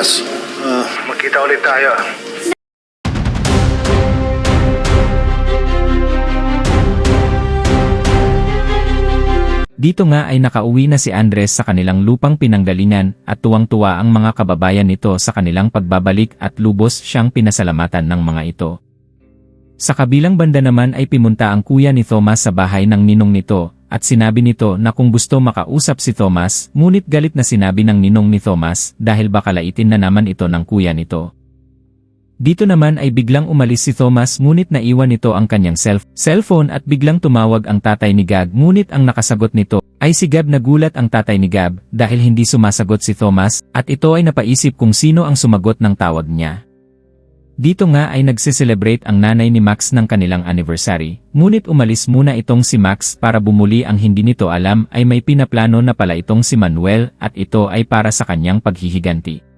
Thomas. Magkita ulit tayo. Dito nga ay nakauwi na si Andres sa kanilang lupang pinanggalingan at tuwang-tuwa ang mga kababayan nito sa kanilang pagbabalik at lubos siyang pinasalamatan ng mga ito. Sa kabilang banda naman ay pimunta ang kuya ni Thomas sa bahay ng ninong nito at sinabi nito na kung gusto makausap si Thomas, ngunit galit na sinabi ng ninong ni Thomas dahil baka laitin na naman ito ng kuya nito. Dito naman ay biglang umalis si Thomas ngunit naiwan nito ang kanyang cellphone at biglang tumawag ang tatay ni Gab ngunit ang nakasagot nito ay si Gab. Nagulat ang tatay ni Gab dahil hindi sumasagot si Thomas at ito ay napaisip kung sino ang sumagot ng tawag niya. Dito nga ay nagse-celebrate ang nanay ni Max ng kanilang anniversary, ngunit umalis muna itong si Max para bumuli. Ang hindi nito alam ay may pinaplano na pala itong si Manuel at ito ay para sa kanyang paghihiganti.